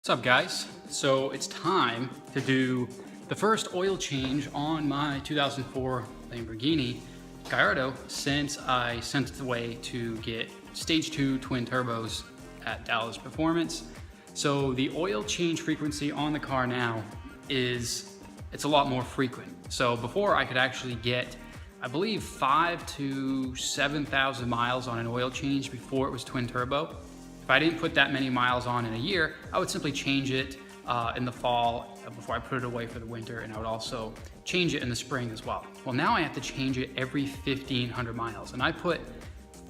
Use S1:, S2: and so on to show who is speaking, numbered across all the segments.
S1: What's up, guys? So it's time to do the first oil change on my 2004 Lamborghini Gallardo since I sent it away to get stage 2 twin turbos at Dallas Performance. So the oil change frequency on the car now it's a lot more frequent. So before I could actually get, I believe, 5,000 to 7,000 miles on an oil change before it was twin turbo. If I didn't put that many miles on in a year, I would simply change it in the fall before I put it away for the winter, and I would also change it in the spring as well. Well, now I have to change it every 1,500 miles, and I put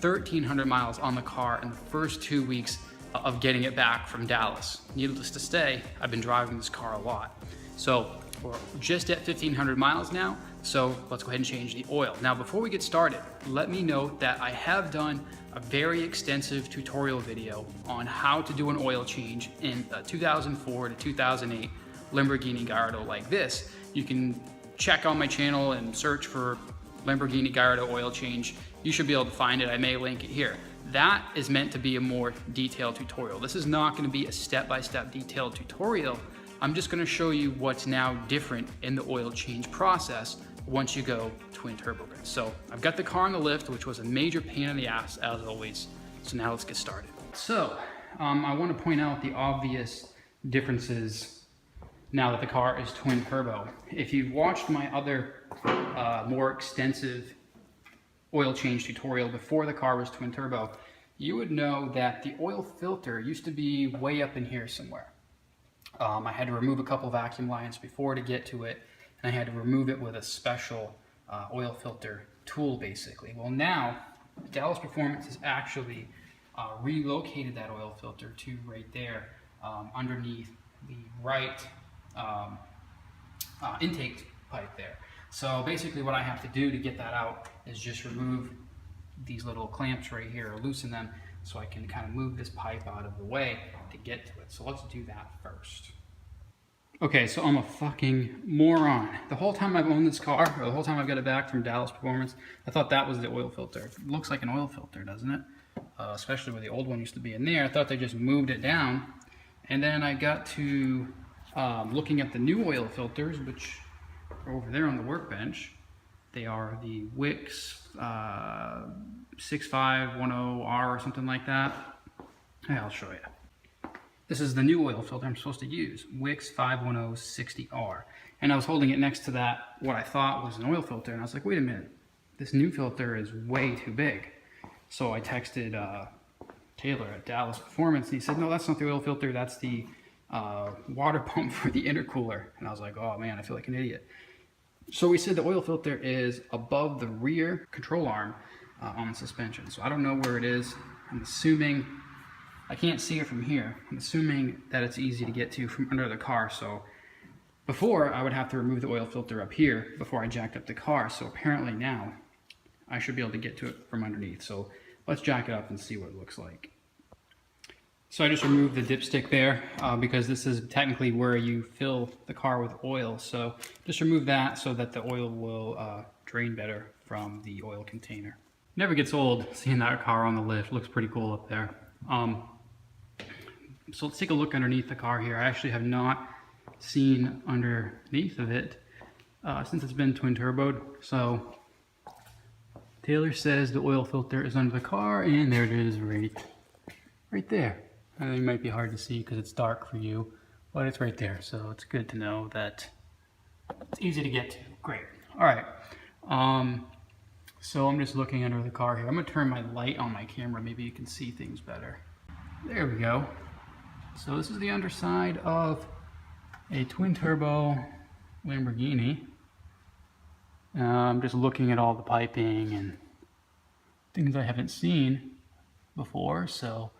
S1: 1,300 miles on the car in the first 2 weeks of getting it back from Dallas. Needless to say, I've been driving this car a lot. So we're just at 1,500 miles now, so let's go ahead and change the oil. Now, before we get started, let me note that I have done a very extensive tutorial video on how to do an oil change in a 2004 to 2008 Lamborghini Gallardo like this. You can check on my channel and search for Lamborghini Gallardo oil change. You should be able to find it. I may link it here. That is meant to be a more detailed tutorial. This is not going to be a step-by-step detailed tutorial. I'm just going to show you what's now different in the oil change process once you go twin turbo. So I've got the car on the lift, which was a major pain in the ass as always. So now let's get started. So I want to point out the obvious differences now that the car is twin turbo. If you've watched my other more extensive oil change tutorial before the car was twin turbo, you would know that the oil filter used to be way up in here somewhere. I had to remove a couple vacuum lines before to get to it, and I had to remove it with a special oil filter tool, basically. Well, now Dallas Performance has actually relocated that oil filter to right there underneath the right intake pipe there. So basically what I have to do to get that out is just remove these little clamps right here, or loosen them, so I can kind of move this pipe out of the way to get to it. So let's do that first. Okay, so I'm a fucking moron. The whole time I've owned this car, or the whole time I've got it back from Dallas Performance, I thought that was the oil filter. It looks like an oil filter, doesn't it? Especially where the old one used to be in there. I thought they just moved it down. And then I got to looking at the new oil filters, which are over there on the workbench. They are the Wix 6510R or something like that. Yeah, I'll show you. This is the new oil filter I'm supposed to use, Wix 51060R. And I was holding it next to that, what I thought was an oil filter, and I was like, wait a minute, this new filter is way too big. So I texted Taylor at Dallas Performance, and he said, no, that's not the oil filter, that's the water pump for the intercooler. And I was like, oh man, I feel like an idiot. So we said the oil filter is above the rear control arm on the suspension. So I don't know where it is. I'm assuming, I can't see it from here. I'm assuming that it's easy to get to from under the car. So before, I would have to remove the oil filter up here before I jacked up the car. So apparently now I should be able to get to it from underneath. So let's jack it up and see what it looks like. So I just removed the dipstick there because this is technically where you fill the car with oil. So just remove that so that the oil will drain better from the oil container. Never gets old seeing that car on the lift. Looks pretty cool up there. So let's take a look underneath the car here. I actually have not seen underneath of it since it's been twin turboed. So Taylor says the oil filter is under the car, and there it is right there. I know it might be hard to see because it's dark for you, but it's right there. So it's good to know that it's easy to get to. Great. All right. So I'm just looking under the car here. I'm gonna turn my light on my camera. Maybe you can see things better. There we go. So this is the underside of a twin turbo Lamborghini. I'm just looking at all the piping and things I haven't seen before. So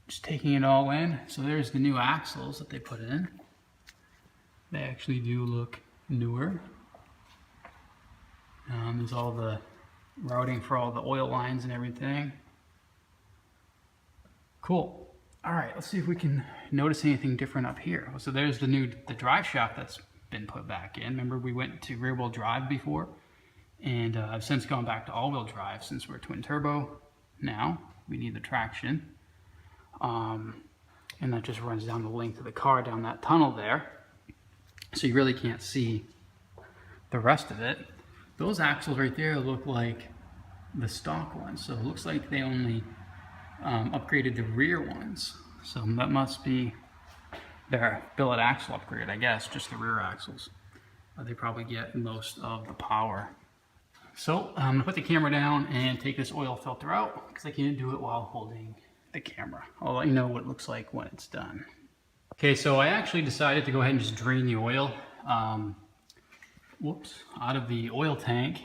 S1: just taking it all in. So there's the new axles that they put in. They actually do look newer. There's all the routing for all the oil lines and everything. Cool. All right, let's see if we can notice anything different up here. So there's the drive shaft that's been put back in. Remember we went to rear wheel drive before, and I've since gone back to all wheel drive since we're twin turbo now. We need the traction. And that just runs down the length of the car down that tunnel there. So you really can't see the rest of it. Those axles right there look like the stock ones. So it looks like they only upgraded the rear ones. So that must be their billet axle upgrade, I guess, just the rear axles. They probably get most of the power. So I'm gonna put the camera down and take this oil filter out because I can't do it while holding the camera. I'll let you know what it looks like when it's done. Okay, so I actually decided to go ahead and just drain the oil out of the oil tank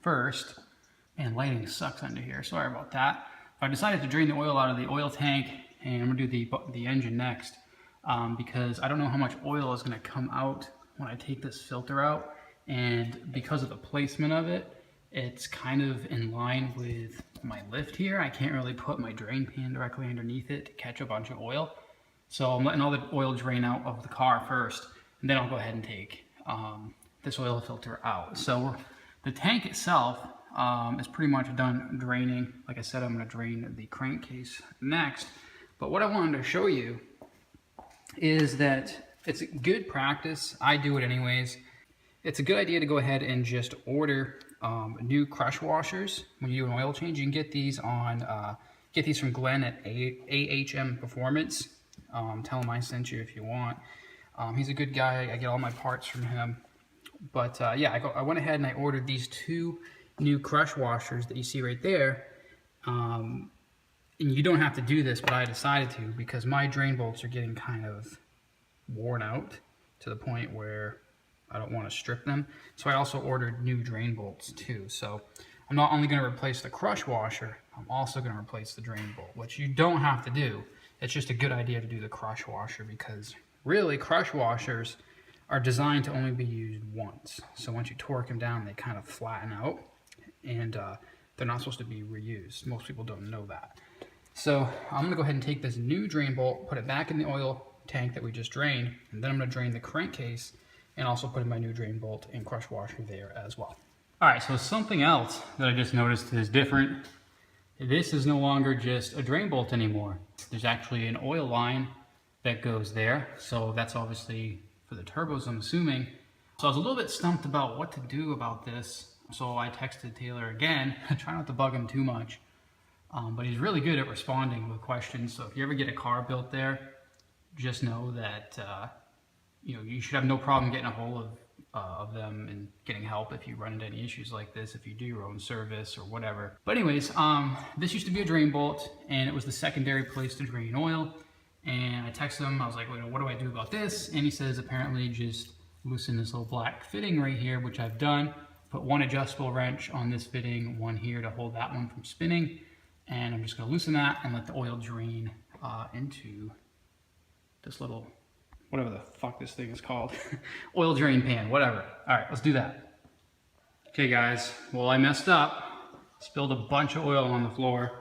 S1: first. And lighting sucks under here, sorry about that. But I decided to drain the oil out of the oil tank, and I'm gonna do the engine next because I don't know how much oil is gonna come out when I take this filter out. And because of the placement of it, it's kind of in line with my lift here. I can't really put my drain pan directly underneath it to catch a bunch of oil. So I'm letting all the oil drain out of the car first, and then I'll go ahead and take this oil filter out. So the tank itself is pretty much done draining. Like I said, I'm gonna drain the crankcase next. But what I wanted to show you is that it's good practice. I do it anyways. It's a good idea to go ahead and just order new crush washers when you do an oil change. You can get these from Glenn at AHM Performance. Tell him I sent you if you want. He's a good guy. I get all my parts from him. But yeah, I went ahead and I ordered these 2 new crush washers that you see right there. And you don't have to do this, but I decided to because my drain bolts are getting kind of worn out to the point where I don't want to strip them. So I also ordered new drain bolts too. So I'm not only going to replace the crush washer, I'm also going to replace the drain bolt, which you don't have to do. It's just a good idea to do the crush washer because really crush washers are designed to only be used once. So once you torque them down, they kind of flatten out and they're not supposed to be reused. Most people don't know that. So I'm going to go ahead and take this new drain bolt, put it back in the oil tank that we just drained, and then I'm going to drain the crankcase and also put in my new drain bolt and crush washer there as well. All right, so something else that I just noticed is different. This is no longer just a drain bolt anymore. There's actually an oil line that goes there. So that's obviously for the turbos, I'm assuming. So I was a little bit stumped about what to do about this. So I texted Taylor again. I try not to bug him too much, but he's really good at responding with questions. So if you ever get a car built there, just know that you should have no problem getting a hold of them and getting help if you run into any issues like this, if you do your own service or whatever. But anyways, this used to be a drain bolt and it was the secondary place to drain oil. And I texted him, I was like, what do I do about this? And he says, apparently just loosen this little black fitting right here, which I've done. Put 1 adjustable wrench on this fitting, 1 here to hold that one from spinning. And I'm just gonna loosen that and let the oil drain into this little, whatever the fuck this thing is called, oil drain pan, whatever. All right, let's do that. Okay guys, well I messed up, spilled a bunch of oil on the floor.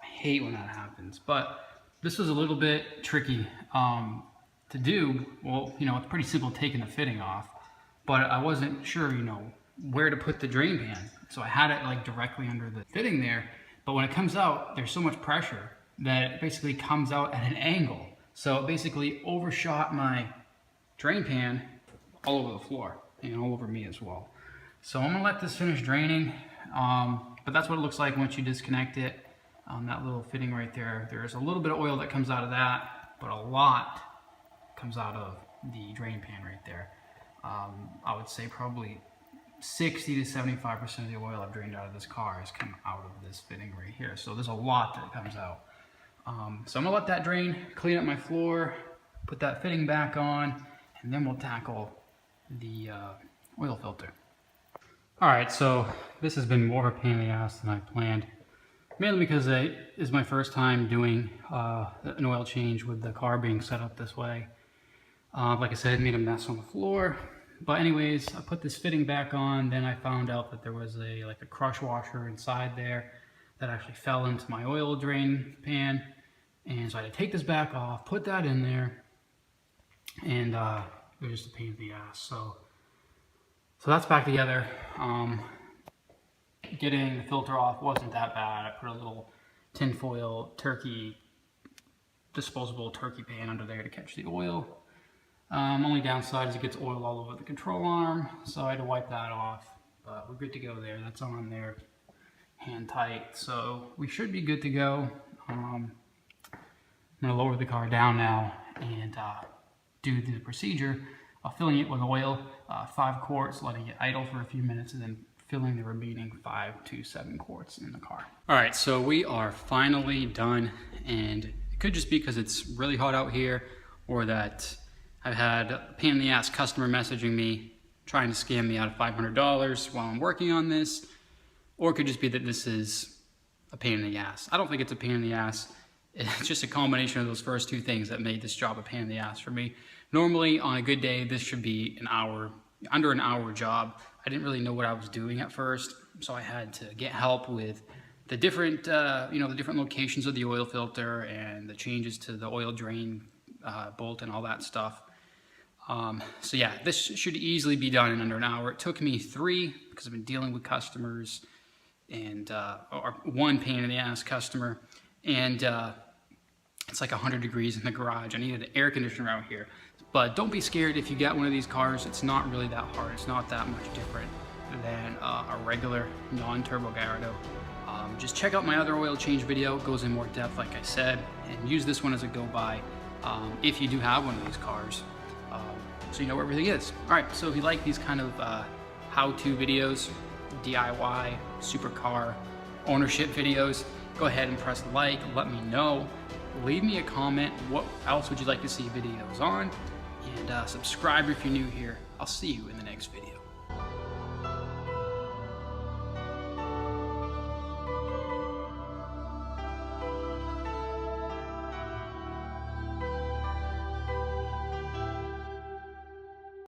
S1: I hate when that happens, but this was a little bit tricky to do. Well, it's pretty simple taking the fitting off, but I wasn't sure, where to put the drain pan. So I had it like directly under the fitting there, but when it comes out, there's so much pressure that it basically comes out at an angle. So it basically overshot my drain pan all over the floor and all over me as well. So I'm gonna let this finish draining, but that's what it looks like once you disconnect it. That little fitting right there, there's a little bit of oil that comes out of that, but a lot comes out of the drain pan right there. I would say probably 60 to 75% of the oil I've drained out of this car has come out of this fitting right here. So there's a lot that comes out. So I'm gonna let that drain, clean up my floor, put that fitting back on, and then we'll tackle the oil filter. All right, so this has been more of a pain in the ass than I planned. Mainly because it is my first time doing an oil change with the car being set up this way. Like I said, it made a mess on the floor. But anyways, I put this fitting back on, then I found out that there was a crush washer inside there that actually fell into my oil drain pan. And so I had to take this back off, put that in there, and it was just a pain in the ass. So that's back together. Getting the filter off wasn't that bad. I put a little tinfoil turkey disposable turkey pan under there to catch the oil. Only downside is it gets oil all over the control arm, so I had to wipe that off. But we're good to go there. That's on there, hand tight. So we should be good to go. I'm gonna lower the car down now and do the procedure of filling it with oil, 5 quarts, letting it idle for a few minutes, and then filling the remaining 5 to 7 quarts in the car. All right, so we are finally done, and it could just be because it's really hot out here, or that I've had a pain in the ass customer messaging me trying to scam me out of $500 while I'm working on this, or it could just be that this is a pain in the ass. I don't think it's a pain in the ass. It's just a combination of those first 2 things that made this job a pain in the ass for me. Normally, on a good day, this should be an hour, under an hour job. I didn't really know what I was doing at first, so I had to get help with the different, the different locations of the oil filter and the changes to the oil drain bolt and all that stuff. So yeah, this should easily be done in under an hour. It took me 3 because I've been dealing with customers and or 1 pain in the ass customer, and it's like 100 degrees in the garage. I needed an air conditioner out here. But don't be scared if you get one of these cars. It's not really that hard. It's not that much different than a regular non-turbo Gallardo. Just check out my other oil change video. It goes in more depth, like I said, and use this one as a go-by if you do have one of these cars, so you know where everything is. All right, so if you like these kind of how-to videos, DIY, supercar, ownership videos, go ahead and press like, let me know. Leave me a comment. What else would you like to see videos on? And subscribe if you're new here. I'll see you in the next video.